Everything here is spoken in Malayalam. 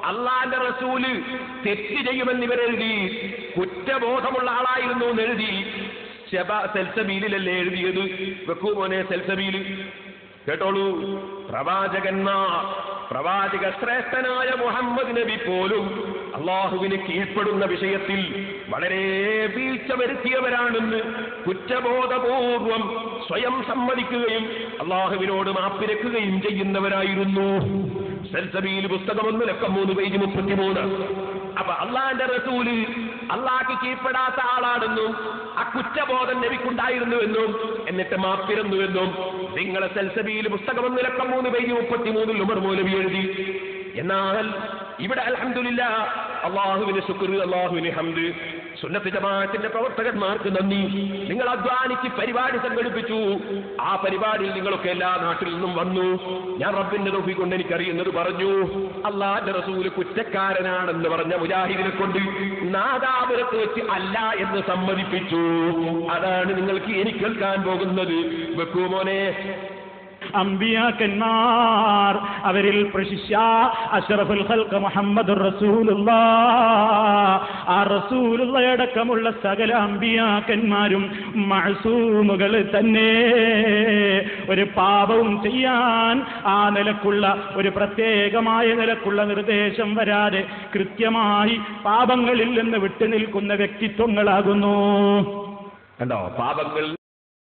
അള്ളാന്റെ റസൂല് തെറ്റ് ചെയ്യുമെന്ന് ഇവരെഴുതി, കുറ്റബോധമുള്ള ആളായിരുന്നു എന്നെഴുതി. സെൽസബീലിലല്ലേ എഴുതിയത്? വെക്കൂ മോനെ സെൽസബീല്. കേട്ടോളൂ, പ്രവാചക ശ്രേഷ്ഠനായ മുഹമ്മദ് നബി പോലും അള്ളാഹുവിന് കീഴ്പ്പെടുന്ന വിഷയത്തിൽ വളരെ വീഴ്ച വരുത്തിയവരാണെന്ന് കുറ്റബോധപൂർവം സ്വയം സമ്മതിക്കുകയും അള്ളാഹുവിനോട് മാപ്പിരക്കുകയും ചെയ്യുന്നവരായിരുന്നു. സെൽസബീൽ പുസ്തകം 1 പേജ് 33. അപ്പൊ അള്ളാന്റെ റസൂല് അള്ളാഹ്ക്ക് കീഴ്പ്പെടാത്ത ആളാണെന്നും ആ കുറ്റബോധം നബിക്കുണ്ടായിരുന്നുവെന്നും എന്നിട്ട് മാപ്പിരുന്നുവെന്നും നിങ്ങളെ സെൽസബീൽ പുസ്തകം 1 പേജ് 33 ഉമർ മൗലവി എഴുതി. എന്നാൽ ഇവിടെ അൽഹംദുലില്ലാഹ്, അള്ളാഹുവിന് ശുക്ർ, അള്ളാഹുവിന് ഹംദ്, സുന്നത്ത് ജമാഅത്തിന്റെ പ്രവർത്തകന്മാർക്ക് നന്ദി. നിങ്ങൾ അധ്വാനിച്ച് പരിപാടി സംഘടിപ്പിച്ചു. ആ പരിപാടിയിൽ നിങ്ങളൊക്കെ എല്ലാ നാട്ടിൽ നിന്നും വന്നു. ഞാൻ റബ്ബിന്റെ തൗഫീഖ് കൊണ്ട് എനിക്കറിയുന്നത് പറഞ്ഞു. അള്ളാഹുവിന്റെ റസൂല് കുറ്റക്കാരനാണെന്ന് പറഞ്ഞ മുജാഹിദിനെ കൊണ്ട് നാദാപുരത്ത് വെച്ച് അല്ല എന്ന് സമ്മതിപ്പിച്ചു. അതാണ് നിങ്ങൾക്ക് ഇനി കേൾക്കാൻ പോകുന്നത്. വെക്കൂ മോനെ. അമ്പിയാക്കന്മാർ, അവരിൽ പ്രശിഷ്യ അഷ്റഫുൽ ഖൽഖ് മുഹമ്മദുർ റസൂലുള്ളാഹ്, ആ റസൂലുള്ളാഹയടക്കമുള്ള സകല അമ്പിയാക്കന്മാരും മഅസൂമുകൾ തന്നെ. ഒരു പാപവും ചെയ്യാൻ ആ നിലക്കുള്ള ഒരു പ്രത്യേകമായ നിലക്കുള്ള നിർദ്ദേശം വരാതെ കൃത്യമായി പാപങ്ങളിൽ നിന്ന് വിട്ടുനിൽക്കുന്ന വ്യക്തിത്വങ്ങളാകുന്നു. കണ്ടോ, പാപങ്ങളിൽ